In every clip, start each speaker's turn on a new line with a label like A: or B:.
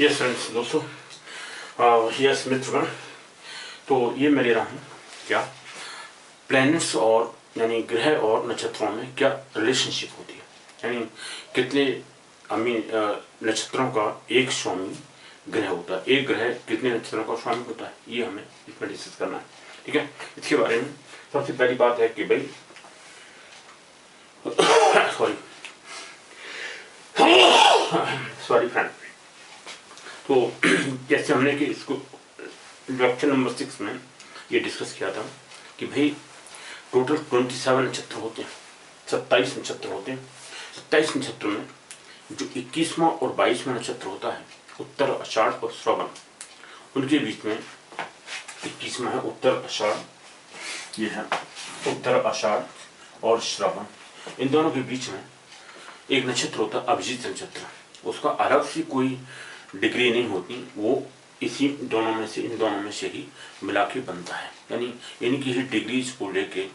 A: Yes friends, दोस्तों, yes मित्रगण, तो ये मैं ले रहा हूँ क्या प्लैनेट्स और यानी ग्रह और नक्षत्रों में क्या रिलेशनशिप होती है, यानी कितने नक्षत्रों का एक स्वामी ग्रह होता है, एक ग्रह कितने नक्षत्रों का स्वामी होता है, ये हमें इसमें डिस्कस करना है। ठीक है, इसके बारे में सबसे पहली बात है कि भाई सॉरी फ्रेंड, तो जैसे हमने कि इसको लेक्चर नंबर 6 में ये डिस्कस किया था कि भाई टोटल 27 नक्षत्र होते हैं, 27 नक्षत्र होते हैं। 27 नक्षत्र में जो 21वां और 22वां नक्षत्र होता है उत्तर आषाढ़ और श्रवण, उनके बीच में 21वां है उत्तर आषाढ़, ये है उत्तर आषाढ़ और श्रवण, इन दोनों के बीच में एक नक्षत्र होता है अभिजीत नक्षत्र। उसका अलग से कोई डिग्री नहीं होती, वो इसी दोनों में से, इन दोनों में से ही मिला के बनता है, यानी इनकी ही डिग्रीज को लेके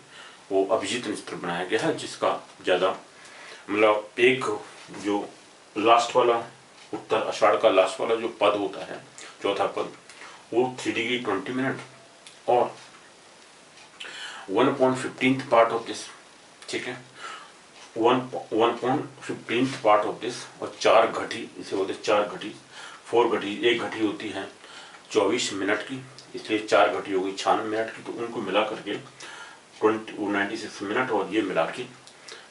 A: वो अभिजीत नक्षत्र बनाया गया है, जिसका ज़्यादा मतलब एक जो लास्ट वाला उत्तर आषाढ़ का लास्ट वाला जो पद होता है, चौथा पद, वो 3 डिग्री 20 मिनट और 1/15 पार्ट ऑफ दिस, ठीक है, 1/15 पार्ट ऑफ दिस, और 4 घटी, इसे बोलते 4 घटी, 4 घटी, एक घटी होती है 24 मिनट की, इसलिए 4 घटी होगी 96 मिनट की, तो उनको मिला करके 96 मिनट, और ये मिला के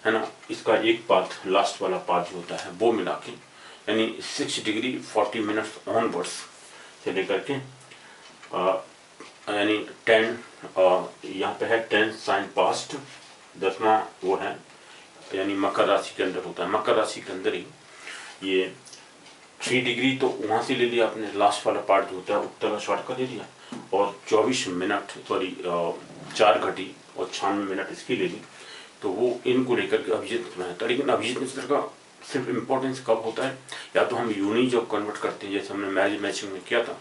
A: है ना, इसका एक पाथ लास्ट वाला पाथ जो होता है वो मिला के, यानी 6 डिग्री 40 मिनट्स ऑनवर्ड्स से लेकर के यानी 10 यहाँ पे है 10 साइन पास्ट, 10वां वो है, यानी मकर राशि के अंदर होता है, मकर राशि के अंदर ही ये 3 डिग्री तो वहाँ से ले लिया आपने, लास्ट वाला पार्ट जो होता है उत्तर आषाढ़ का ले लिया, और 24 मिनट सॉरी 4 घटी और 96 मिनट इसकी ले ली, तो वो इनको लेकर के अभिजीत नक्षत्र है। लेकिन अभिजीत नक्षत्र का सिर्फ इम्पोर्टेंस कब होता है, या तो हम यूनि जब कन्वर्ट करते हैं, जैसे हमने मैरिज मैचिंग में किया था,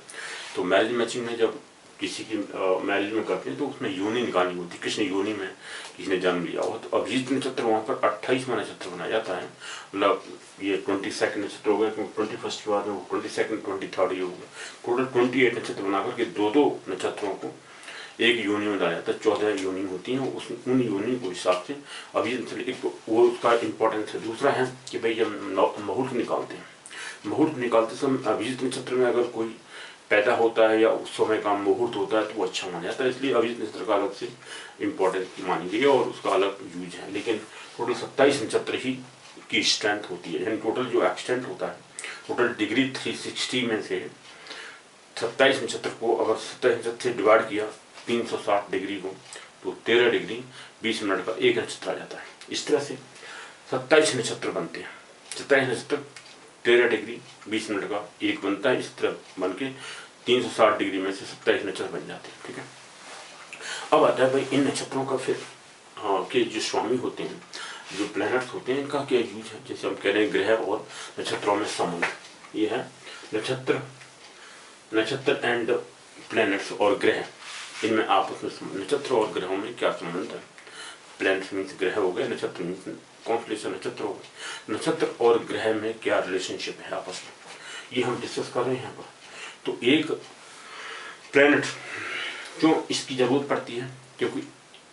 A: तो मैरिज मैचिंग में जब किसी की मैरिज में करते हैं तो उसमें यूनि निकालनी होती है, किसने यूनि में किसी ने जन्म लिया हो, तो अभिजीत नक्षत्र वहाँ पर 28वां नक्षत्र बनाया जाता है, मतलब ये 22nd नक्षत्र हो गया, क्योंकि 21st के बाद में वो 22nd 23rd ये हो गया, टोटल 28 नक्षत्र बना करके दो नक्षत्रों को एक यूनि में डाला जाता है, 14 यूनि होती हैं, उन यूनि को हिसाब से अभिजीत नक्षत्र एक तो वो उसका इम्पोर्टेंस है। दूसरा है कि भाई जब मुहूर्त निकालते हैं, मुहूर्त निकालते समय अभिजीत नक्षत्र में अगर कोई पैदा होता है या उस समय का मुहूर्त होता है तो वो अच्छा माना जाता है, इसलिए अभिजीत नक्षत्र का अलग से इम्पोर्टेंस मानी गई है और उसका अलग यूज है। लेकिन टोटल 27 नक्षत्र ही की स्ट्रेंथ होती है, यानी टोटल जो एक्सटेंट होता है, टोटल डिग्री 360 में से 27 नक्षत्र को अगर 27 नक्षत्र से डिवाइड किया 360 डिग्री को, तो 13 डिग्री 20 मिनट का एक नक्षत्र आ जाता है। इस तरह से 27 नक्षत्र बनते हैं, 27 नक्षत्र 13 डिग्री 20 मिनट का एक बनता है, इस तरह बन के 360 डिग्री में से 27 नक्षत्र बन जाते हैं। ठीक है, अब आता है भाई इन नक्षत्रों का फिर के जो स्वामी होते हैं, जो प्लैनेट्स होते हैं, इनका क्या यूज है। जैसे हम कह रहे हैं ग्रह और नक्षत्रों में संबंध, ये है नक्षत्र एंड प्लैनेट्स और ग्रह, इनमें आपस में नक्षत्र और ग्रहों में क्या संबंध है। प्लैनेट्स मीन्स ग्रह हो गए, नक्षत्र मीन्स कॉन्स्टेलेशन नक्षत्र हो गए, नक्षत्र और ग्रह में क्या रिलेशनशिप है आपस में, ये हम डिस्कस कर रहे हैं यहाँ पर। तो एक प्लैनेट क्यों इसकी जरूरत पड़ती है, क्योंकि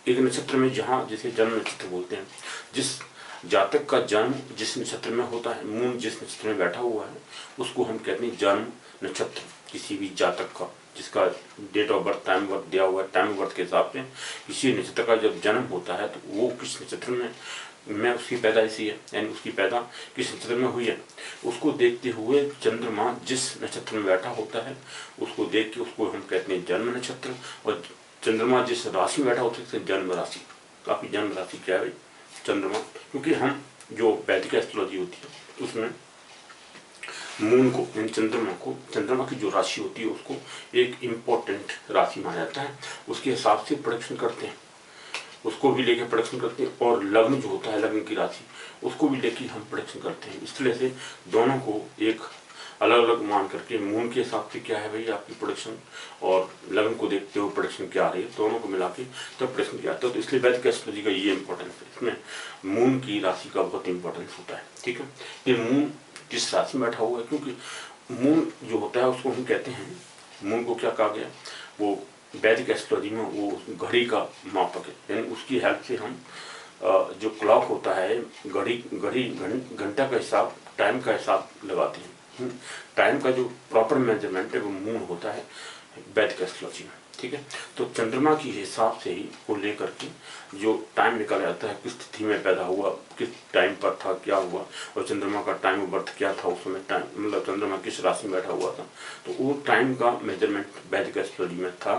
A: एक नक्षत्र में जहाँ जिसे जन्म नक्षत्र बोलते हैं, जिस जातक का जन्म जिस नक्षत्र में होता है, मून जिस नक्षत्र में बैठा हुआ है, उसको हम कहते हैं जन्म नक्षत्र। किसी भी जातक का जिसका date of birth time birth दिया हुआ है, टाइम बर्थ के हिसाब से किसी नक्षत्र का जब जन्म होता है तो वो किस नक्षत्र में उसकी पैदाइशी है, यानी उसकी पैदा किस नक्षत्र में हुई है, उसको देखते हुए चंद्रमा जिस नक्षत्र में बैठा होता है उसको देख के उसको हम कहते हैं जन्म नक्षत्र, और चंद्रमा जिस राशि में बैठा होता है उसे जन्म राशि। तो आपकी जन्म राशि क्या है चंद्रमा, क्योंकि हम जो वैदिक एस्ट्रोलॉजी होती है उसमें मून को, चंद्रमा की जो राशि होती है उसको एक इम्पोर्टेंट राशि माना जाता है, उसके हिसाब से प्रोडक्शन करते हैं, उसको भी लेके प्रोडक्शन करते हैं, और लग्न जो होता है लग्न की राशि उसको भी लेके हम प्रोडक्शन करते हैं। इस तरह से दोनों को एक अलग अलग मान करके मून के हिसाब से क्या है भाई आपकी प्रोडक्शन, और लग्न को देखते हुए प्रोडक्शन क्या आ रही है, दोनों को मिला के तब प्रोडक्शन क्या आता है। तो इसलिए वैदिक एस्ट्रोलॉजी का ये इंपॉर्टेंस है, इसमें मून की राशि का बहुत इंपॉर्टेंस होता है। ठीक है, ये मून किस राशि में बैठा हुआ है, क्योंकि मून जो होता है उसको हम कहते हैं, मून को क्या कहा गया, वो वैदिक एस्ट्रोलॉजी में वो घड़ी का मापक है, यानी उसकी हेल्प से हम जो क्लॉक होता है, घंटा का हिसाब, टाइम का हिसाब लगाते हैं। टाइम का जो प्रॉपर मेजरमेंट है वो मून होता है वैदिक एस्ट्रोलॉजी में, ठीक है। तो चंद्रमा के हिसाब से ही को लेकर के जो टाइम निकाला जाता है, किस तिथि में पैदा हुआ, किस टाइम पर था, क्या हुआ, और चंद्रमा का टाइम ऑफ बर्थ क्या था उस समय, टाइम मतलब चंद्रमा किस राशि में बैठा हुआ था, तो वो टाइम का मेजरमेंट वैदिक एस्ट्रोलॉजी में था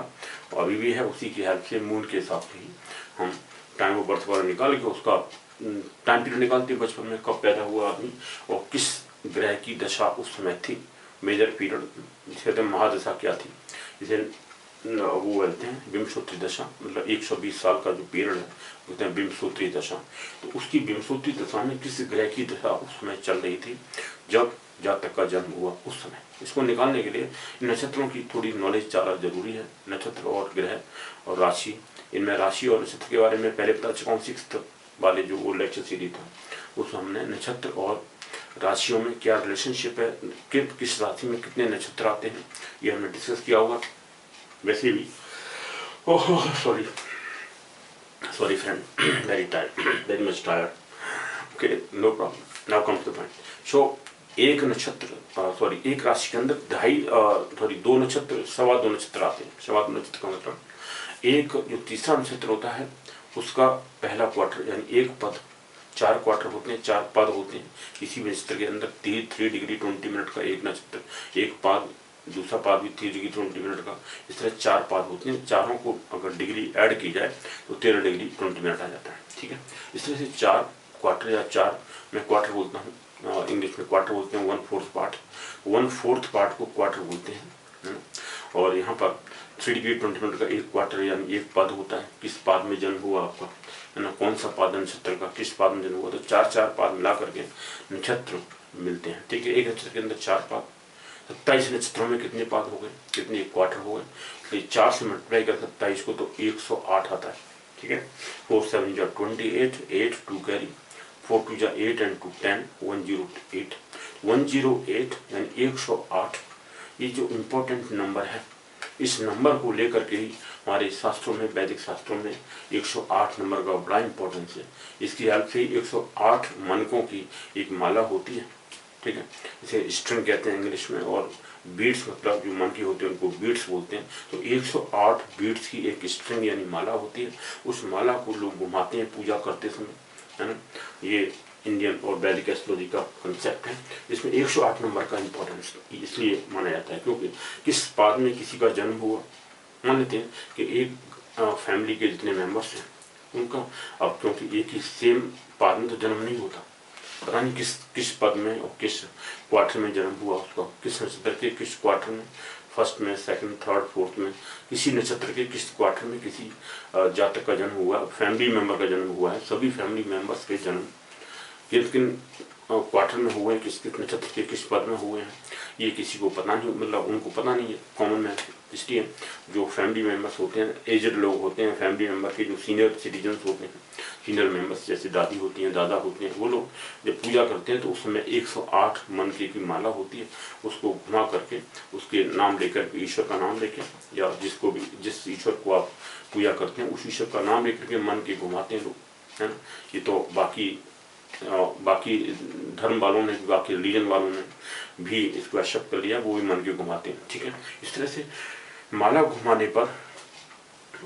A: और अभी भी है। उसी की हेल्प से मून के हिसाब से ही हम टाइम ऑफ बर्थ वगैरह निकाल के उसका टाइम पीरियड निकालते हैं, बचपन में कब पैदा हुआ आदमी और किस ग्रह की दशा उस समय थी, मेजर पीरियड जिसे कहते हैं महादशा क्या थी, जिसे वो बोलते हैं विंशोत्तरी दशा, मतलब 120 साल का जो पीरियड है बोलते हैं विंशोत्तरी दशा। तो उसकी विंशोत्तरी दशा में किस ग्रह की दशा उस समय चल रही थी जब जातक का जन्म हुआ उस समय, इसको निकालने के लिए नक्षत्रों की थोड़ी नॉलेज ज़्यादा जरूरी है। नक्षत्र और ग्रह और राशि, इनमें राशि और नक्षत्र के बारे में पहले बता चुका हूँ, 6th वाले जो वो लेक्चर सीरीज था उसमें हमने नक्षत्र और राशियों में क्या रिलेशनशिप है, किस राशि में कितने नक्षत्र आते हैं, ये हमने डिस्कस किया होगा। वैसे भी sorry friend, very tired, very much tired, okay, no problem, now comes the point. So एक नक्षत्र एक राशि के अंदर दो नक्षत्र, 2.25 नक्षत्र आते हैं। 2.25 नक्षत्र का मतलब एक जो तीसरा नक्षत्र होता है उसका पहला क्वार्टर, यानी एक पद, 4 क्वार्टर होते हैं, 4 पद होते हैं किसी भी नक्षत्र के अंदर। 3 डिग्री 20 मिनट का एक नक्षत्र, एक पाद, दूसरा पाद भी 3 डिग्री 20 मिनट का, इस तरह 4 पाद होते हैं। चारों को अगर डिग्री ऐड की जाए तो 13 डिग्री 20 मिनट आ जाता है, ठीक है। इस तरह से 4 क्वार्टर या 4, मैं क्वार्टर बोलता हूँ, इंग्लिश में क्वार्टर बोलते हैं 1/4 पार्ट, 1/4 पार्ट को क्वार्टर बोलते हैं। और यहाँ पर 3 डिग्री 20 मिनट का एक क्वार्टर यानी एक पाद होता है। किस पाद में जन्म हुआ आपका, है ना, कौन सा पाद नक्षत्र का, किस पाद में जन्म हुआ, तो 4 पाद मिला करके नक्षत्र मिलते हैं, ठीक है। एक नक्षत्र के अंदर 4 पाद, 27 नक्षत्रों में कितने पाद हो गए, कितने क्वार्टर हो गए, इसलिए 4 से मल्टीप्लाई कर 27 को तो 108 आता है, ठीक है। 4 7 जा 28, 8 2 कैरी, 4 2 जा 8 and 2 10, 108, 108 यानी 108। ये जो इम्पोर्टेंट नंबर है, इस नंबर को लेकर के ही हमारे शास्त्रों में, वैदिक शास्त्रों में 108 नंबर का बड़ा इंपॉर्टेंस है। इसकी हेल्प से 108 मनकों की एक माला होती है, ठीक है, इसे स्ट्रिंग कहते हैं इंग्लिश में, और बीट्स मतलब जो मन की होते हैं उनको बीट्स बोलते हैं। तो 108 बीट्स की एक स्ट्रिंग यानी माला होती है, उस माला को लोग घुमाते हैं पूजा करते समय, है ना। ये इंडियन और वैदिक एस्ट्रोलॉजी का कंसेप्ट है। इसमें 108 नंबर का इंपॉर्टेंस इसलिए माना जाता है क्योंकि किस पाद में किसी का जन्म हुआ, मान लेते हैं कि एक फैमिली के जितने मेंबर्स हैं उनका, अब क्योंकि एक ही सेम पाद में तो जन्म नहीं होता, पता नहीं किस पद में और किस क्वार्टर में जन्म हुआ उसका, किस नक्षत्र के किस क्वार्टर में, फर्स्ट में, सेकंड, थर्ड, फोर्थ में, किसी नक्षत्र के किस क्वार्टर में किसी जातक का जन्म हुआ, फैमिली मेंबर का जन्म हुआ है। सभी फैमिली मेंबर्स के जन्म किन क्वार्टर में हुए हैं, किस नक्षत्र के किस पद में हुए हैं, ये किसी को पता नहीं, मतलब उनको पता नहीं है कॉमन में। इसलिए जो फैमिली मेंबर्स होते हैं, एजड लोग होते हैं, फैमिली मेंबर के जो सीनियर सिटीजन्स होते हैं, सीनियर मेंबर्स जैसे दादी होती हैं, दादा होते हैं, वो लोग जब पूजा करते हैं तो उस समय 108 मनके की माला होती है, उसको घुमा करके उसके नाम लेकर के, ईश्वर का नाम लेके, या जिस ईश्वर को आप पूजा करते हैं उस ईश्वर का नाम लेकर के मन के घुमाते हैं लोग, है ना। ये तो बाकी धर्म वालों ने, बाकी रिलीजन वालों ने भी इसको एक्सेप्ट कर लिया, वो भी मन के घुमाते हैं, ठीक है। इस तरह से माला घुमाने पर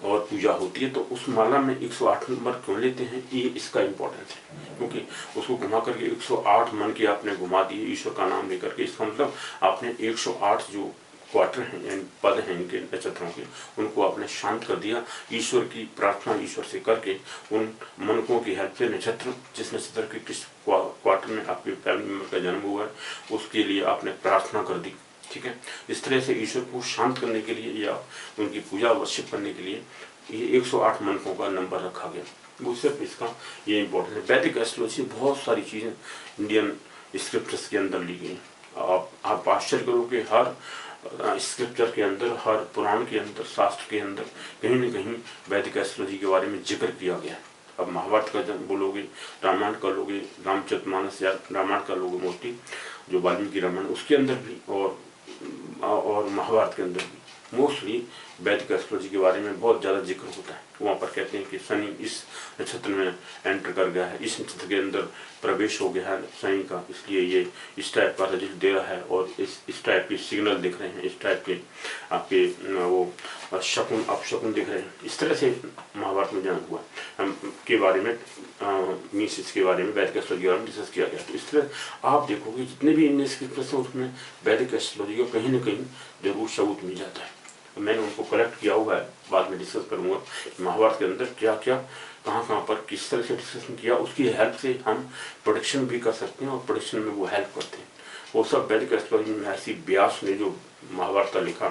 A: और पूजा होती है। तो उस माला में 108 नंबर क्यों लेते हैं, ये इसका इम्पोर्टेंस है, क्योंकि उसको घुमा करके 108 मन के आपने घुमा दिए ईश्वर का नाम लेकर के। इसका मतलब आपने 108 जो क्वार्टर हैं यानी पद हैं इनके नक्षत्रों के, उनको आपने शांत कर दिया। ईश्वर की प्रार्थना ईश्वर से करके उन मनकों की हेल्प से नक्षत्र, जिस नक्षत्र के किस क्वार्टर में आपके फैमिली मेंबर का जन्म हुआ है उसके लिए आपने प्रार्थना कर दी, ठीक है। इस तरह से ईश्वर को शांत करने के लिए या उनकी पूजा वर्शिप करने के लिए ये 108 मनकों का नंबर रखा गया, वो सिर्फ इसका ये इम्पोर्टेंट है। वैदिक एस्ट्रोलॉजी बहुत सारी चीज़ें इंडियन स्क्रिप्चर्स के अंदर ली गई। आप आश्चर्य करोगे, हर स्क्रिप्चर के अंदर, हर पुराण के अंदर, शास्त्र के अंदर कहीं न कहीं वैदिक एस्ट्रोलॉजी के बारे में जिक्र किया गया है। अब महाभारत का जब बोलोगे, रामायण कर लोगे, रामचरितमानस या रामायण कर लोगे मोस्टली, जो वाल्मीकि रामायण उसके अंदर भी और महाभारत के अंदर भी मोस्टली वैदिक एस्ट्रोलॉजी के बारे में बहुत ज़्यादा जिक्र होता है। वहाँ पर कहते हैं कि शनि इस नक्षत्र में एंटर कर गया है, इस नक्षत्र के अंदर प्रवेश हो गया है शनि का, इसलिए ये इस टाइप का रिजल्ट दे रहा है और इस टाइप के सिग्नल दिख रहे हैं, इस टाइप के आपके वो शकुन अपशकुन दिख रहे हैं। इस तरह से महाभारत में जन्म हुआ के बारे में मीन्स इसके बारे में वैदिक एस्ट्रोलॉजी के बारे में डिस्कस किया गया। तो इस तरह आप देखोगे जितने भी इनमें स्क्रिप्ट हैं उसमें वैदिक एस्ट्रोलॉजी का कहीं ना कहीं जरूर सबूत मिल जाता है। मैंने उनको कलेक्ट किया हुआ है, बाद में डिस्कस करूँगा महाभारत के अंदर क्या क्या कहाँ पर किस तरह से डिस्कशन किया, उसकी हेल्प से हम प्रोडिक्शन भी कर सकते हैं और प्रोडिक्शन में वो हेल्प करते हैं। वो सब वैदिक एस्ट्रोलॉजी में ऐसी व्यास ने जो महाभारत का लिखा,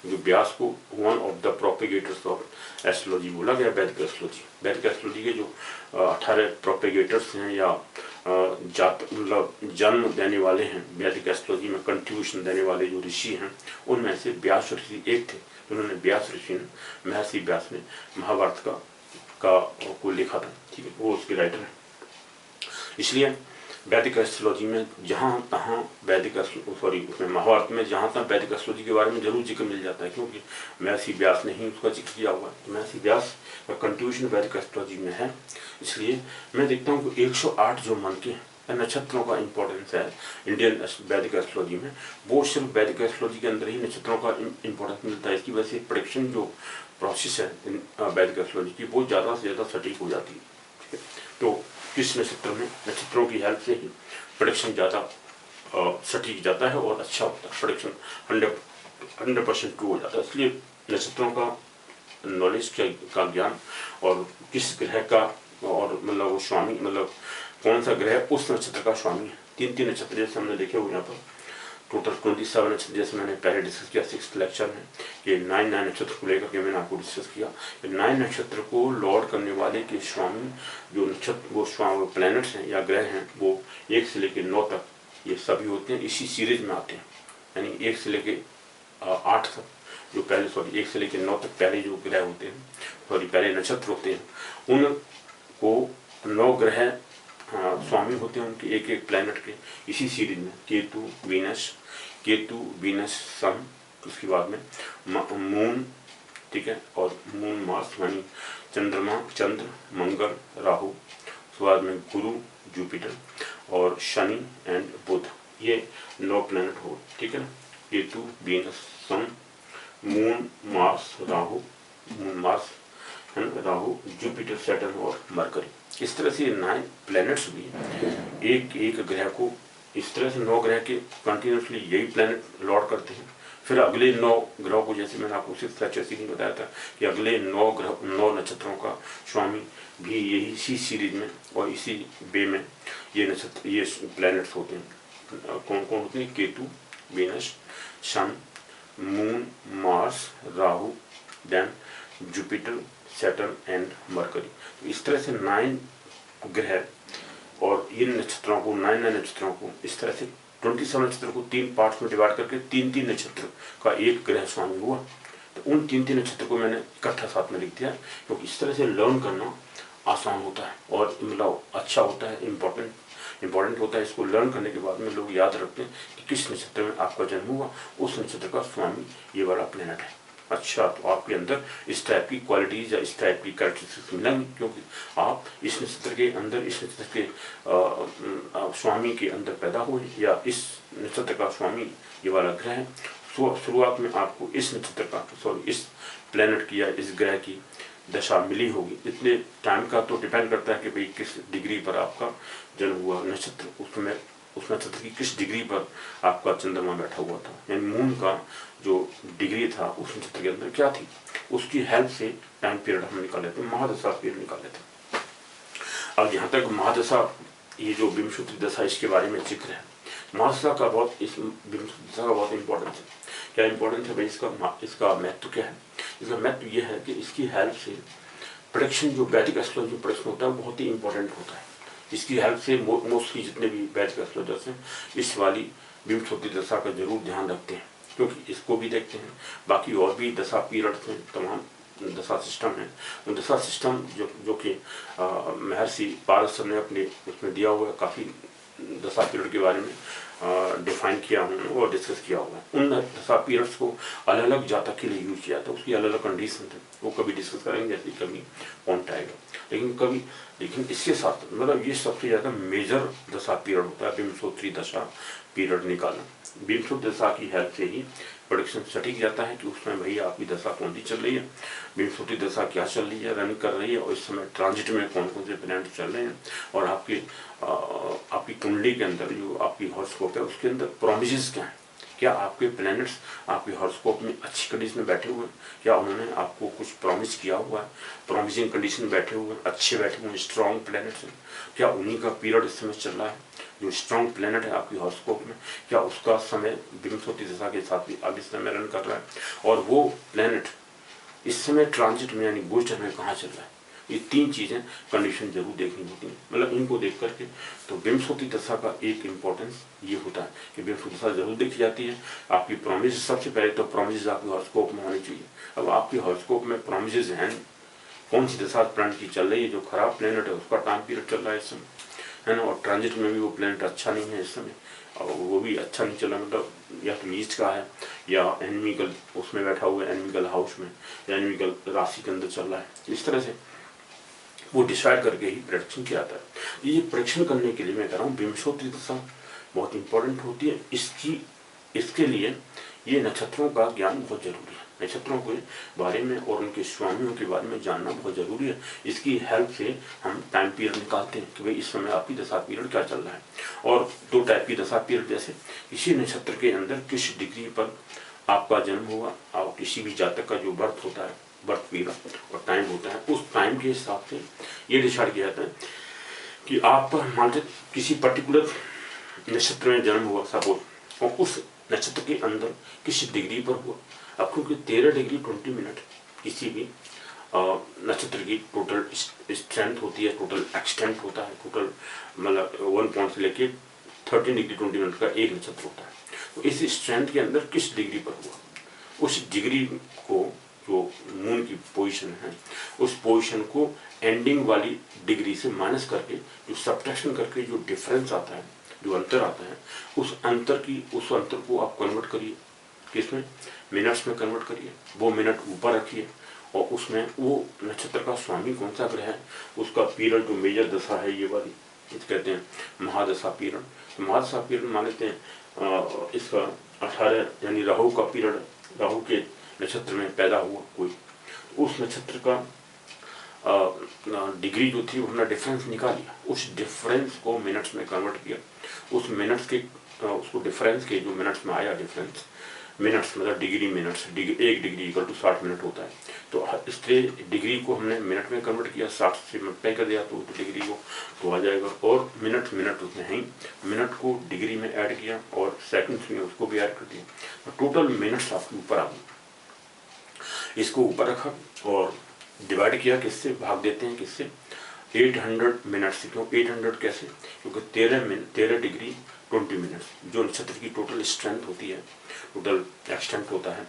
A: जो व्यास को one of the propagators of astrology बोला गया। वैदिक एस्ट्रोलॉजी के जो 18 प्रोपेगेटर्स हैं या मतलब जन्म देने वाले हैं वैदिक एस्ट्रोलॉजी में, कंट्रीब्यूशन देने वाले जो ऋषि हैं, उनमें से व्यास ऋषि एक थे। उन्होंने व्यास ऋषि ने, महर्षि व्यास ने महाभारत को लिखा था, ठीक है, वो उसके राइटर हैं। इसलिए वैदिक एस्ट्रोलॉजी में जहाँ तहाँ उसमें महाभारत में जहाँ तहाँ वैदिक एस्ट्रोलॉजी के बारे में जरूर जिक्र मिल जाता है, क्योंकि महर्षि व्यास ने ही उसका जिक्र किया हुआ है। तो महर्षि व्यास का कंट्रीब्यूशन वैदिक एस्ट्रोलॉजी में है। इसलिए मैं देखता हूँ कि 108 जो मन के नक्षत्रों का इम्पोर्टेंस है इंडियन वैदिक एस्ट्रोलॉजी में, वो सिर्फ वैदिक एस्ट्रोलॉजी के अंदर ही नक्षत्रों का इम्पोर्टेंस मिलता है। इसकी वजह से प्रेडिक्शन जो प्रोसेस है वैदिक एस्ट्रोलॉजी की, वो ज़्यादा से ज़्यादा सटीक हो जाती है, ठीक है। तो किस नक्षत्र में, नक्षत्रों की हेल्प से ही प्रेडिक्शन ज़्यादा सटीक जाता है और अच्छा होता है, प्रेडिक्शन 100% ट्रू हो जाता है। इसलिए नक्षत्रों का नॉलेज का ज्ञान और किस ग्रह का और मतलब वो स्वामी, मतलब कौन सा ग्रह उस नक्षत्र का स्वामी है। 3 नक्षत्र जैसे हमने देखे हुए यहाँ पर टोटल 27 नक्षत्र, जैसे मैंने पहले डिस्कस किया 6th लेक्चर में, ये 9 नक्षत्र को लेकर के मैंने आपको डिस्कस किया। 9 नक्षत्र को लॉर्ड करने वाले के स्वामी जो नक्षत्र वो प्लैनेट्स हैं या ग्रह हैं, वो 1 से लेकर 9 तक ये सभी होते हैं, इसी सीरीज में आते हैं। यानी 1 से लेकर 8 तक जो पहले 1 से लेकर 9 तक पहले जो ग्रह होते हैं, पहले नक्षत्र होते हैं, उनको 9 ग्रह स्वामी होते हैं उनके एक प्लैनेट के, इसी सीरीज में केतु वीनस सन, उसके बाद में मून, ठीक है, और मून मार्स यानी चंद्रमा चंद्र मंगल राहु, उसके बाद में गुरु जुपिटर और शनि एंड बुध, ये 9 प्लैनेट हो, ठीक है ना। Ketu Venus Sun Moon Mars Rahu, Jupiter Saturn और मरकरी, इस तरह से 9 प्लैनेट्स भी एक ग्रह को, इस तरह से 9 ग्रह के कंटिन्यूसली यही प्लैनेट लॉर्ड करते हैं। फिर अगले 9 ग्रहों को, जैसे मैंने आपको 6th लेक्चर में बताया था कि अगले 9 नक्षत्रों का स्वामी भी यही इसी सीरीज में और इसी वे में ये नक्षत्र, ये प्लैनेट्स होते हैं। कौन कौन होते हैं? Ketu, Venus, Sun, Moon, Mars, Rahu, then Jupiter, Saturn and Mercury. इस तरह से 9 ग्रह और इन नक्षत्रों को 9 नक्षत्रों को इस तरह से 27 नक्षत्र को 3 पार्ट्स में डिवाइड करके 3 नक्षत्र का एक ग्रह स्वामी हुआ। तो उन 3 नक्षत्र को मैंने इकट्ठा साथ में लिख दिया, क्योंकि इस तरह से लर्न करना आसान होता है और मतलब अच्छा होता है, इम्पोर्टेंट होता है। इसको लर्न करने के बाद में लोग याद रखते हैं कि किस नक्षत्र में आपका जन्म हुआ, उस नक्षत्र का स्वामी ये वाला प्लैनेट है। अच्छा, तो आपके अंदर इस टाइप की क्वालिटीज या इस टाइप की कैरेक्टरिस्टिक्स मिलेंगी, क्योंकि आप इस नक्षत्र के अंदर, इस नक्षत्र के स्वामी के अंदर पैदा हुए या इस नक्षत्र का स्वामी ये वाला ग्रह है। शुरुआत में आपको इस नक्षत्र का इस प्लैनेट की या इस ग्रह की दशा मिली होगी। इतने टाइम का तो डिपेंड करता है कि भाई किस डिग्री पर आपका जन्म हुआ, नक्षत्र उसमें उस नक्षत्र की किस डिग्री पर आपका चंद्रमा बैठा हुआ था, यानी मून का जो डिग्री था उस नक्षत्र के अंदर क्या थी, उसकी हेल्प से टाइम पीरियड हम निकाल लेते हैं, महादशा पीरियड निकाल लेते हैं। अब यहाँ तक महादशा, ये जो विंशति दशा, इसके बारे में जिक्र है। महादशा का बहुत, इस विंशति दशा का बहुत इंपॉर्टेंस है। क्या इंपॉर्टेंस है भाई इसका महत्व क्या है? इसका महत्व ये है कि इसकी हेल्प से प्रेडिक्शन, जो वैदिक एस्ट्रोलॉजी प्रेडिक्शन होता है, बहुत ही इंपॉर्टेंट होता है। इसकी हेल्प से मोस्टली जितने भी वैदिक एस्ट्रोलॉजर्स हैं इस वाली विंशति दशा का जरूर ध्यान रखते हैं, क्योंकि इसको भी देखते हैं, बाकी और भी दशा पीरियड्स हैं तमाम दशा सिस्टम है, उन दशा सिस्टम जो कि महर्षि पारस ने अपने उसमें दिया हुआ है, काफ़ी दशा पीरियड के बारे में डिफाइन किया हूँ और डिस्कस किया हुआ है। उन दशा पीरियड्स को अलग अलग जातक के लिए यूज किया था, उसकी अलग अलग कंडीशन थे, वो कभी डिस्कस करेंगे जैसे कभी पॉइंट आएगा। लेकिन इसके साथ मतलब ये सबसे ज़्यादा मेजर दशा पीरियड होता है विंशोत्तरी दशा पीरियड निकालना। विंशोत्तरी दशा की हेल्प से ही प्रोडिक्शन सटीक जाता है कि उसमें भैया आपकी दशा कौन सी चल रही है, विंशोत्तरी दशा क्या चल रही है, रन कर रही है, और इस समय ट्रांजिट में कौन कौन से प्लैनेट चल रहे हैं, और आपकी कुंडली के अंदर जो आपकी हॉरोस्कोप है उसके अंदर प्रोमिसेस क्या है, क्या आपके प्लैनेट्स आपके हॉरोस्कोप में अच्छी कंडीशन में बैठे हुए हैं, क्या उन्होंने आपको कुछ प्रॉमिस किया हुआ है, प्रॉमिसिंग कंडीशन में बैठे हुए हैं, अच्छे बैठे हुए हैं, स्ट्रॉन्ग प्लैनेट्स हैं, क्या उन्हीं का पीरियड इस समय चल रहा है, जो स्ट्रॉन्ग प्लैनेट है आपकी हॉरोस्कोप में क्या उसका समय विंशोत्तरी दशा के साथ भी आगे समय रन कर रहा है, और वो प्लैनेट इस समय ट्रांजिट में यानी गोचर में कहाँ चल रहा है। ये तीन चीज़ें कंडीशन जरूर देखनी होती हैं, मतलब इनको देख करके तो विंशोत्तरी दशा का एक इम्पोर्टेंस ये होता है कि विंशोत्तरी दशा जरूर देखी जाती है। आपकी प्रोमिस सबसे पहले तो प्रोमिस आपके हॉरोस्कोप में होनी चाहिए। अब आपके हॉरोस्कोप में प्रोमिस हैं, कौन सी दशा प्लैनेट की चल रही है, जो खराब प्लैनेट है उसका टाइम पीरियड चल रहा है इस समय, है ना, और ट्रांजिट में भी वो प्लैनेट अच्छा नहीं है इस समय, और वो भी अच्छा नहीं चल रहा, मतलब या तो नीच का है या एनिमिकल उसमें बैठा हुआ है, एनिमिकल हाउस में या एनिमिकल राशि के अंदर चल रहा है। इस तरह से वो डिसाइड करके ही प्रेडिक्शन किया जाता है। ये प्रेडिक्शन करने के लिए मैं कह रहा हूँ विंशोत्तरी दशा बहुत इंपॉर्टेंट होती है। इसके लिए ये नक्षत्रों का ज्ञान बहुत जरूरी है, नक्षत्रों के बारे में और उनके स्वामियों के बारे में जानना बहुत जरूरी है। इसकी हेल्प से हम टाइम पीरियड निकालते हैं कि भाई इस समय आपकी दशा पीरियड क्या चल रहा है। और दो टाइप की दशा पीरियड, जैसे किसी नक्षत्र के अंदर किस डिग्री पर आपका जन्म हुआ और किसी भी जातक का जो बर्थ होता है, बर्थ पीरियड और टाइम होता है, उस टाइम के हिसाब से ये डिसाइड किया जाता है कि आप मान लीजिए किसी पर्टिकुलर नक्षत्र में जन्म हुआ सपोज, और उस नक्षत्र के अंदर किस डिग्री पर हुआ। अब क्योंकि 13 डिग्री 20 मिनट किसी भी नक्षत्र की टोटल स्ट्रेंथ होती है, टोटल एक्सटेंट होता है, टोटल मतलब 1 पॉइंट से लेके 13 डिग्री 20 मिनट का एक नक्षत्र होता है। तो इस स्ट्रेंथ के अंदर किस डिग्री पर हुआ, उस डिग्री को जो मून की पोजीशन है उस पोजीशन को एंडिंग वाली डिग्री से माइनस करके जो सब्ट्रैक्शन करके जो डिफरेंस आता है, जो अंतर आता है, उस अंतर को आप कन्वर्ट करिए किसमें, मिनट्स में कन्वर्ट करिए। वो मिनट ऊपर रखिए और उसमें वो नक्षत्र का स्वामी कौन सा ग्रह है, उसका पीरियड जो मेजर दशा है ये वाली कहते हैं महादशा पीरियड। तो महादशा पीरियड मान लेते हैं इसका 18 यानी राहु का पीरियड, राहु के नक्षत्र में पैदा हुआ कोई, उस नक्षत्र का डिग्री जो थी वो हमने डिफरेंस निकाल लिया, उस डिफरेंस को मिनट्स में कन्वर्ट किया, उस मिनट्स के उसको डिफरेंस के जो मिनट्स में आया डिफरेंस, मिनट्स मतलब डिग्री मिनट्स, एक डिग्री इक्वल टू 60 मिनट होता है। तो इससे डिग्री को हमने मिनट में कन्वर्ट किया, 60 से मल्टीप्लाई कर दिया तो डिग्री को तो आ जाएगा, और मिनट उसमें है ही, मिनट को डिग्री में ऐड किया और सेकंड्स में उसको भी ऐड कर दिया, तो टोटल मिनट्स आपके ऊपर आ गए। इसको ऊपर रखा और डिवाइड किया, किससे भाग देते हैं, किससे 800 मिनट से। क्यों 800 कैसे, क्योंकि 13 डिग्री 20 मिनट्स जो नक्षत्र की टोटल स्ट्रेंथ होती है, टोटल एक्सटेंट होता है,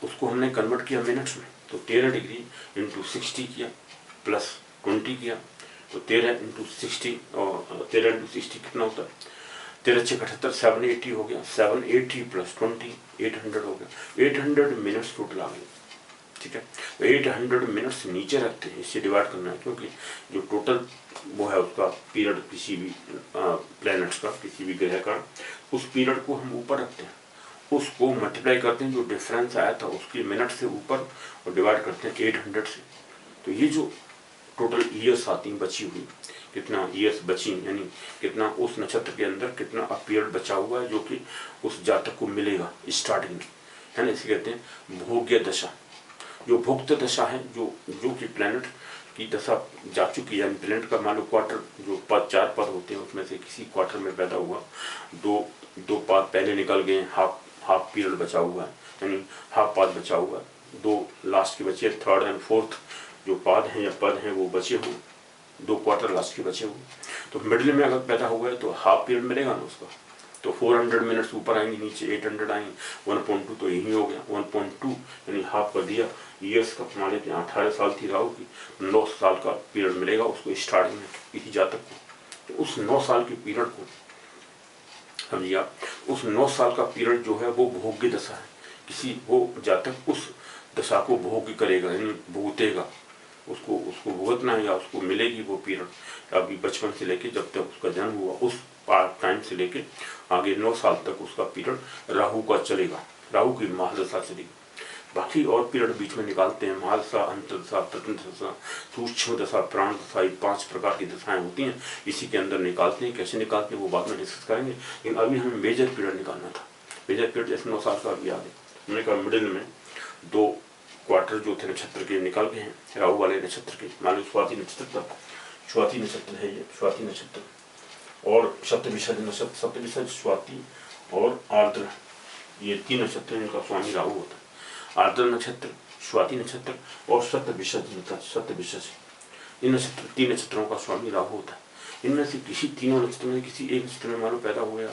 A: उसको हमने कन्वर्ट किया मिनट्स में। तो 13 डिग्री इंटू 60 किया प्लस 20 किया, तो 13 इंटू 60 और 13 इंटू 60 कितना होता है, 13 × 78 780 हो गया, 780 प्लस 20 800 हो गया, 800 मिनट्स टोटल आ गए। ठीक है, तो 800 मिनट्स नीचे रखते हैं, इससे डिवाइड करना है, क्योंकि जो टोटल वो है उसका पीरियड किसी भी प्लैनेट्स का, किसी भी ग्रह का, उस पीरियड को हम ऊपर रखते हैं, उसको मल्टीप्लाई करते हैं, जो डिफरेंस आया था उसके मिनट से ऊपर और डिवाइड करते हैं 800 से। तो ये जो टोटल ईयर्स आती बची हुई, कितना ईयर्स बची यानी कितना उस नक्षत्र के अंदर कितना पीरियड बचा हुआ है जो कि उस जातक को मिलेगा स्टार्टिंग में, है ना। इसे कहते हैं भोग्य दशा। जो भुक्त दशा है, जो कि प्लैनेट की दशा जा चुकी है, प्लैनेट का मान लो क्वार्टर जो 4 पद होते हैं उसमें से किसी क्वार्टर में पैदा हुआ, दो पाद पहले निकल गए, हाफ पीरियड बचा हुआ है, यानी हाफ पाद बचा हुआ है, 2 लास्ट के बचे, 3rd एंड 4th जो पाद हैं या पद हैं वो बचे हुए, 2 क्वार्टर लास्ट के बचे हुए। तो मिडिल में अगर पैदा हुआ है तो हाफ पीरियड मिलेगा ना उसका, तो 400 मिनट्स ऊपर आएंगे, नीचे 800 आएंगे, 1.2 तो यही हो गया, 1.2 यानी हाफ कर दिया ईयर्स का। मान लेते हैं 18 साल थी राहु की, 9 साल का पीरियड मिलेगा उसको स्टार्टिंग में किसी जातक को। तो उस 9 साल के पीरियड को समझिए आप, उस 9 साल का पीरियड जो है वो भोग्य दशा है। किसी वो जातक उस दशा को भोग्य करेगा, यानी भुगतेगा, उसको भुगतना है या उसको मिलेगी वो पीरियड। अभी बचपन से लेके जब तक उसका जन्म हुआ उस टाइम से लेके आगे 9 साल तक उसका पीरियड राहु का चलेगा, राहु की महादशा चलेगी। बाकी और पीरियड बीच में निकालते हैं, महादशा, अंतर्दशा, तंत्र दशा, सूक्ष्म दशा, प्राण दशा, ये 5 प्रकार की दशाएं होती हैं, इसी के अंदर निकालते हैं। कैसे निकालते हैं वो बाद में डिस्कस करेंगे, लेकिन अभी हमें मेजर पीरियड निकालना था। मेजर पीरियड जैसे 9 साल का अभी याद है, हमने कहा मिडिल में 2 क्वार्टर जो थे नक्षत्र के निकल गए हैं, राहु वाले नक्षत्र के। मान लो स्वाति नक्षत्र का, स्वाति नक्षत्र है ये, स्वाति नक्षत्र और सप्तविशद नक्षत्र, सप्तविशद, स्वाति और आर्द्र, ये 3 नक्षत्र इनका स्वामी राहु होता है। आर्द्र नक्षत्र, स्वाति नक्षत्र और सप्तविशद, इन नक्षत्र 3 नक्षत्रों का स्वामी राहु होता है। इनमें से किसी तीनों नक्षत्र में किसी एक नक्षत्र में मानो पैदा हो गया,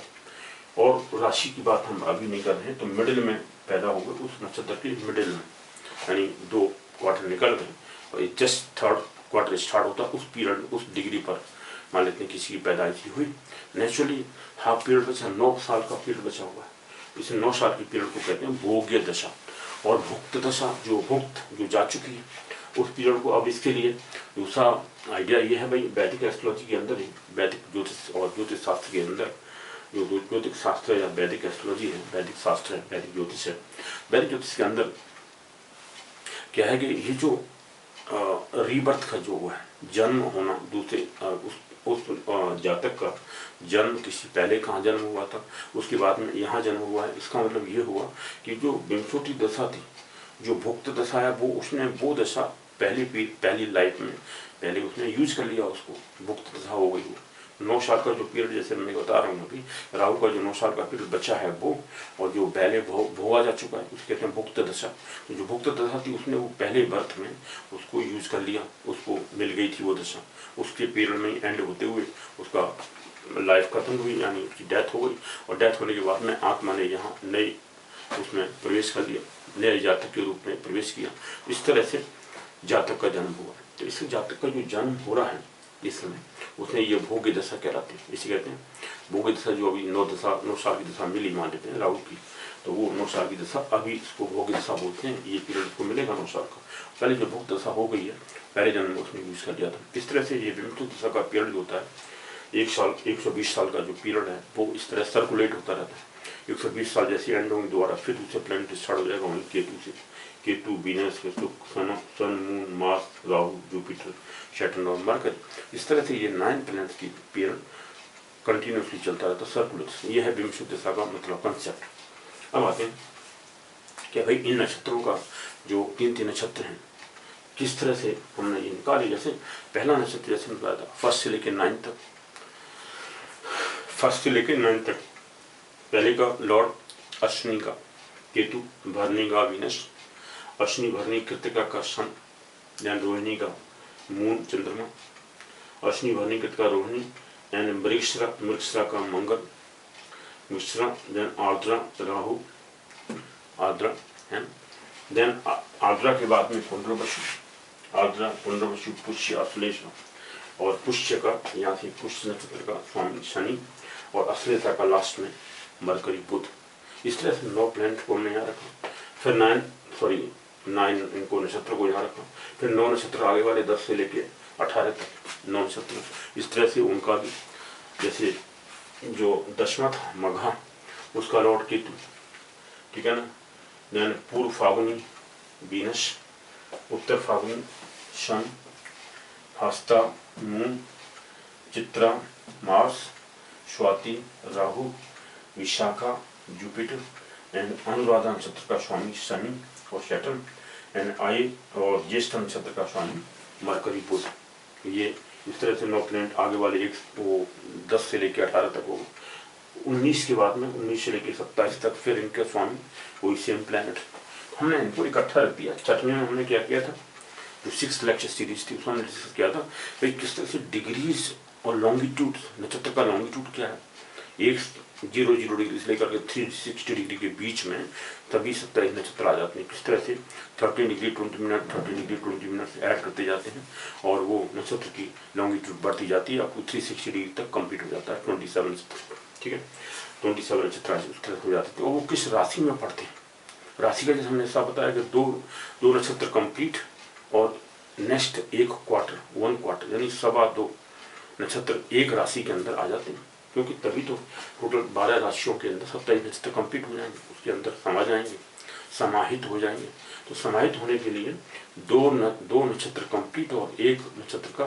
A: और राशि की बात हम अभी नहीं कर रहे हैं, तो मिडिल में पैदा हो गए, उस नक्षत्र के मिडिल में, यानी 2 क्वार्टर निकल गए और जस्ट 3rd क्वार्टर स्टार्ट होता, उस पीरियड, उस डिग्री पर मान लेते हैं किसी की पैदाइश हुई। नेचुरली हाफ पीरियड बचा, 9 साल का पीरियड बचा हुआ है, इसे 9 साल के पीरियड को कहते हैं भोग्य दशा। और भुक्त दशा जो जा चुकी है उस पीरियड को, अब इसके लिए दूसरा आइडिया ये है भाई, वैदिक एस्ट्रोलॉजी के अंदर ही, वैदिक ज्योतिष और ज्योतिष शास्त्र के अंदर, जो ज्योतिष शास्त्र या वैदिक एस्ट्रोलॉजी है, वैदिक शास्त्र है, वैदिक ज्योतिष है, वैदिक ज्योतिष के अंदर क्या है कि ये जो रीबर्थ का जो है जन्म होना, दूसरे उस जातक का जन्म किसी पहले कहाँ जन्म हुआ था, उसके बाद में यहाँ जन्म हुआ है, इसका मतलब ये हुआ कि जो विंशोटी दशा थी, जो भुक्त दशा है, वो उसने वो दशा पहली लाइफ में पहले उसने यूज कर लिया, उसको भुक्त दशा हो गई वो। 9 साल का जो पीरियड, जैसे मैं बता रहा हूँ अभी, राहु का जो 9 साल का पीरियड बचा है वो, और जो पहले भोगा जा चुका है उसे कहते हैं भुक्त दशा। तो जो भुक्त दशा थी उसने वो पहले बर्थ में उसको यूज कर लिया, उसको मिल गई थी वो दशा, उसके पीरियड में एंड होते हुए उसका लाइफ खत्म हुई, यानी उसकी डेथ हो गई। और डेथ होने के बाद में आत्मा ने यहाँ नई उसमें प्रवेश कर लिया, नए जातक के रूप में प्रवेश किया। इस तरह से जातक का जन्म हुआ। तो इस जातक का जो जन्म हो रहा है इस समय, उसने ये भोग्य दशा कहलाती है, इसे कहते हैं भोग्य दशा। जो अभी 9 साल की दशा मिली मान लेते हैं राहु की, तो वो 9 साल की दशा, अभी इसको भोग्य दशा बोलते हैं। ये पीरियड को मिलेगा 9 साल का। पहले जो भोग्य दशा हो गई है, पहले जन्म में उसने यूज कर लिया था। इस तरह से ये विमुक्त दशा का पीरियड जो होता है, 1 साल 120 साल का जो पीरियड है, वो इस तरह सर्कुलेट होता रहता है। 120 साल जैसे एंड होंगे, दोबारा फिर दूसरे प्लैनेट स्टार्ट हो जाएगा वहीं केतु से। Ketu, Venus, Sun, Moon, Mars, Rahu, Jupiter, Saturn और मरकरी। इस तरह से ये 9 प्लैनेट्स की पीरियड कंटिन्यूसली चलता रहता है, सर्कुलेट। ये है विमुक्त दशा का मतलब कंसेप्ट। अब आते हैं क्या भाई इन नक्षत्रों का जो 3 नक्षत्र हैं, किस तरह से हमने ये निकाले। जैसे पहला नक्षत्र जैसे बताया था, 1 से लेकर 9 तक, 1 से लेकर 9 तक। पहले का लॉर्ड अश्विनी का केतु, भरणी का वीनस, अश्विनी भरणी कृतिका का सन, देन रोहिणी का मून चंद्रमा, अश्विनी भरणी कृतिका रोहिणी, एंड मृगशिरा का मंगल, मिश्रा, देन आर्द्रा राहु, आर्द्रा है, देन आर्द्रा के बाद में पुनर्वसु, आर्द्रा, पुनर्वसु, पुष्य, अश्लेष, और पुष्य का यहाँ से पुष्य नक्षत्र का स्वामी शनि, और अश्लेषा का लास्ट में मरकरी, बुध। इस तरह से 9 प्लैनेट को हमने यहाँ रखा। फिर 9 इनको नक्षत्र को यहाँ रखा। फिर 9 नक्षत्र आगे वाले 10 से लेके 18 तक 9 नक्षत्र। इस तरह से उनका भी, जैसे जो 10वां था मघा, उसका लॉर्ड केतु, ठीक है ना। देन पूर्व फागुनी वीनस, उत्तर फागुनी शन, हस्ता moon, Chitra Mars, Swati Rahu, Vishakha Jupiter, and Anuradha नक्षत्र का स्वामी शनि और सैटर्न, एंड आई और ज्येष्ठ नक्षत्र का स्वामी मरकरी, बुध। ये इस तरह से 9 प्लैनेट आगे वाले वो 10 से लेकर 18 तक होगा। 19 के बाद में 19 से लेकर 27 तक फिर इनके स्वामी वही सेम प्लैनेट। हमने इनको इकट्ठा रख दिया। छठवें में हमने क्या किया था, जो 6 लेक्चर सीरीज थी उसमें डिस्कस किया था भाई किस तरह से डिग्रीज और लॉन्गिट्यूड, नक्षत्र का लॉन्गिट्यूड क्या है। एक 0 डिग्री से लेकर के 360 डिग्री के बीच में तभी 27 नक्षत्र आ जाते हैं। किस तरह से 13 डिग्री 20 मिनट 13 डिग्री 20 मिनट से ऐड करते जाते हैं और वो नक्षत्र की लॉन्गिट्यूड बढ़ती जाती है, आपको 360 डिग्री तक कंप्लीट हो जाता है 27 नक्षत्र। ठीक है, 27 नक्षत्र उस तरह हो जाते हैं। तो वो किस राशि में पड़ते हैं, राशि का जैसे हमने ऐसा बताया कि दो नक्षत्र कंप्लीट और नेक्स्ट एक क्वार्टर 1 क्वार्टर यानी 2.25 नक्षत्र एक राशि के अंदर आ जाते हैं, क्योंकि तभी तो टोटल 12 राशियों के अंदर 27 नक्षत्र कंप्लीट हो जाएंगे, उसके अंदर समा जाएंगे, समाहित हो जाएंगे। तो समाहित होने के लिए दो नक्षत्र कंप्लीट और एक नक्षत्र का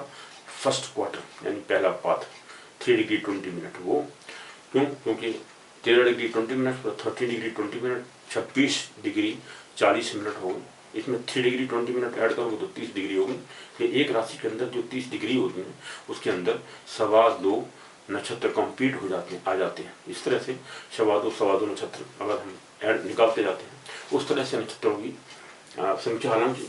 A: फर्स्ट क्वार्टर यानी पहला पाद 3 डिग्री 20 मिनट, वो क्योंकि 13 डिग्री 20 मिनट और 13 डिग्री 20 मिनट 26 डिग्री 40 मिनट हो गए, इसमें 3 डिग्री 20 मिनट ऐड करोगे तो 30 डिग्री होगी। ये एक राशि के अंदर जो 30 डिग्री होती है उसके अंदर 2.25 नक्षत्र कंप्लीट हो जाते हैं, आ जाते हैं। इस तरह से 2.25 नक्षत्र अगर हम ऐड निकालते जाते हैं उस तरह से नक्षत्रों की संख्या हालांकि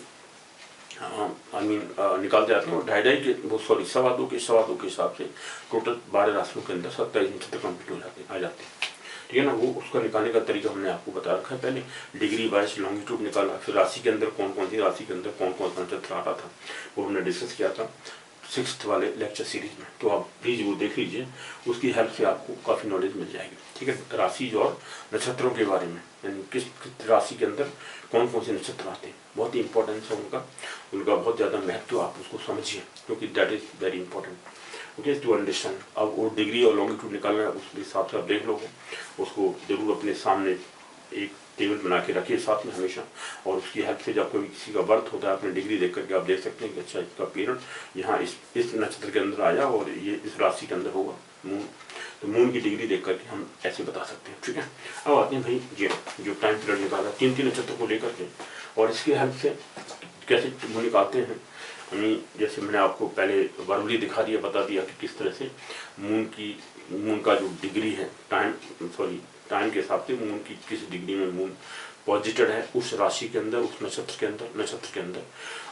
A: निकालते जाते हैं और 2.5 के हिसाब से टोटल 12 राशियों के अंदर 27 नक्षत्र कंप्लीट हो जाते हैं, आ जाते हैं। ठीक है ना, वो उसका निकालने का तरीका हमने आपको बता रखा है। पहले डिग्री वाइज लॉन्गिट्यूड निकाला, फिर राशि के अंदर कौन कौन सी राशि के अंदर कौन कौन सा नक्षत्र आ रहा था वो हमने डिस्कस किया था 6th वाले लेक्चर सीरीज में। तो आप प्लीज वो देख लीजिए, उसकी हेल्प से आपको काफ़ी नॉलेज मिल जाएगी। ठीक है, राशि और नक्षत्रों के बारे में, यानी किस राशि के अंदर कौन कौन से नक्षत्र आते हैं, बहुत ही इंपॉर्टेंस है उनका बहुत ज़्यादा महत्व, आप उसको समझिए क्योंकि that is very important okay to understand. अब वो डिग्री और लॉन्गिट्यूड निकालना है, उसके हिसाब से आप देख लोगे, उसको जरूर अपने सामने एक टेबल बना के रखिए साथ में हमेशा, और उसकी हेल्प से जब कोई किसी का बर्थ होता है अपनी डिग्री देख करके आप देख सकते हैं कि अच्छा इसका पीरियड यहाँ इस नक्षत्र के अंदर आया और ये इस राशि के अंदर होगा मून, तो मून की डिग्री देख करके हम ऐसे बता सकते हैं। ठीक है, अब आते हैं भाई ये जो टाइम पीरियड निकाला 3 नक्षत्र को लेकर के, और इसकी हेल्प से कैसे वो निकालते हैं। जैसे मैंने आपको पहले वर्बली दिखा दिया, बता दिया कि किस तरह से मून का जो डिग्री है टाइम के हिसाब से मून की किस डिग्री में मून पॉजिटेड है उस राशि के अंदर, उस नक्षत्र के अंदर,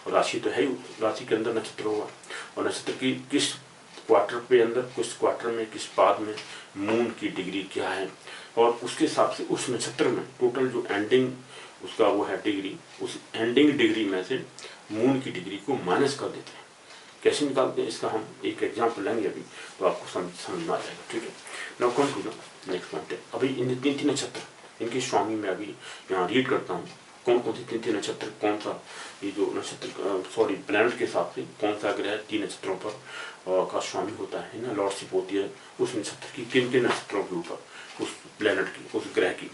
A: और राशि तो है ही उस राशि के अंदर नक्षत्र होगा, और नक्षत्र की किस क्वार्टर पे अंदर, किस क्वार्टर में, किस पाद में मून की डिग्री क्या है, और उसके हिसाब से उस नक्षत्र में टोटल जो एंडिंग उसका वो है डिग्री, उस एंडिंग डिग्री में से मून की डिग्री को माइनस कर देते हैं। कैसे निकालते हैं इसका हम एक एग्जाम्पल लेंगे अभी, तो आपको समझ में आ जाएगा। ठीक है, now come to the next point. अभी इन 3 नक्षत्र, इनकी स्वामी में अभी यहाँ रीड करता हूँ कौन कौन से 3 नक्षत्र, कौन सा ये जो नक्षत्र प्लैनेट के हिसाब से कौन सा ग्रह 3 नक्षत्रों पर का स्वामी होता है ना, लॉर्डशिप होती है उस नक्षत्र की, किन नक्षत्रों के ऊपर उस प्लैनेट की, उस ग्रह की।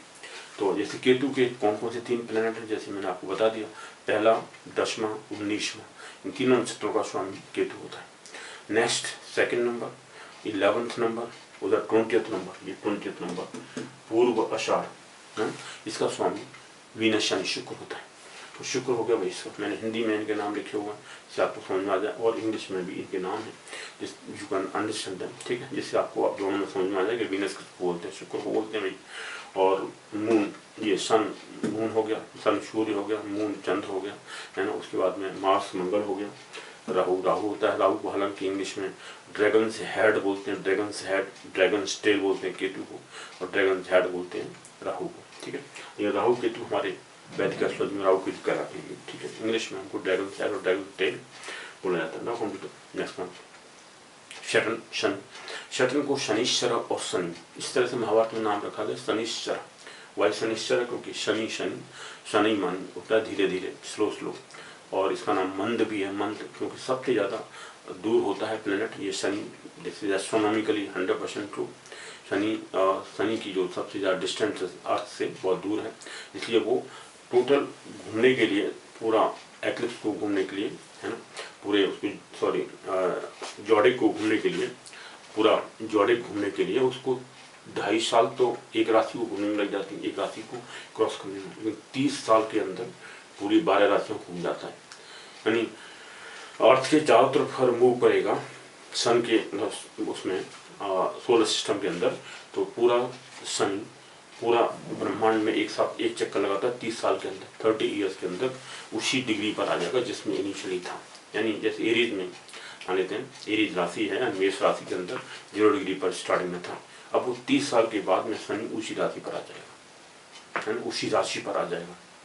A: तो जैसे केतु के कौन कौन से 3 प्लैनेट हैं, जैसे मैंने आपको बता दिया, पहला 10वां 19वां, इन 3 नक्षत्रों का स्वामी केतु होता है। Next 2nd number 11th number, उधर 20th नंबर, ये 20th नंबर पूर्व आषाढ़, इसका स्वामी वीनस यानी शुक्र होता है। तो शुक्र हो गया भाई, इसका मैंने हिंदी में इनके नाम लिखे हुए हैं जिससे आपको समझ में आ जाए, और इंग्लिश में भी इनके नाम है जिस यू कैन अंडरस्टैंड देम। ठीक है, जिससे आपको आप दोनों में समझ में आ जाए कि वीनस को बोलते हैं, शुक्र को बोलते हैं भाई, और मून ये सन मून हो गया, सन सूर्य हो गया, मून चंद्र हो गया, है ना। उसके बाद में मार्स मंगल हो गया, राहु होता है, राहु को हालांकि इंग्लिश में ड्रैगन्स हेड बोलते हैं, ड्रैगन्स टेल बोलते हैं केतु को, और ड्रैगन्स हेड बोलते हैं राहु को। ठीक है, ये राहु केतु हमारे वैदिक एस्ट्रोलॉजी में राहु केतु कहलाते हैं। ठीक है, इंग्लिश में हमको ड्रैगन्स हेड और ड्रैगन टेल बोला जाता है ना। नेक्स्ट वन शटन को शनिश्चर और शनि, इस तरह से महाभारत में नाम रखा गया शनिश्चर। वाई शनिश्चर क्योंकि शनि मान होता है धीरे धीरे, स्लो, और इसका नाम मंद भी है, मंद क्योंकि सबसे ज़्यादा दूर होता है प्लेनेट ये Shani. This is astronomically 100% true. Shani की जो सबसे ज़्यादा डिस्टेंस अर्थ से बहुत दूर है, इसलिए वो टोटल घूमने के लिए, पूरा एक्लिप्स को घूमने के लिए, है ना, पूरे उसको जॉडिक को घूमने के लिए, पूरा जॉडिक घूमने के लिए उसको 2.5 साल तो एक राशि को घूमने में लग जाती है, एक राशि को क्रॉस करने में, लेकिन 30 साल के अंदर पूरी 12 राशियों को घूम जाता है। यानी अर्थ के चारों तरफ हर मूव करेगा सन के उसमें सोलर सिस्टम के अंदर, तो पूरा सन पूरा ब्रह्मांड में एक साथ एक चक्कर लगाता है 30 साल के अंदर, 30 ईयर्स के अंदर उसी डिग्री पर आ जाएगा जिसमें इनिशियली था। यानी जैसे एरीज में मान लेते हैं, एरीज राशि है, मेष राशि के अंदर 0 डिग्री पर स्टार्टिंग में था, अब वो 30 साल के बाद में शनि उसी राशि पर आ जाएगा, है ना, उसी राशि पर आ जाएगा।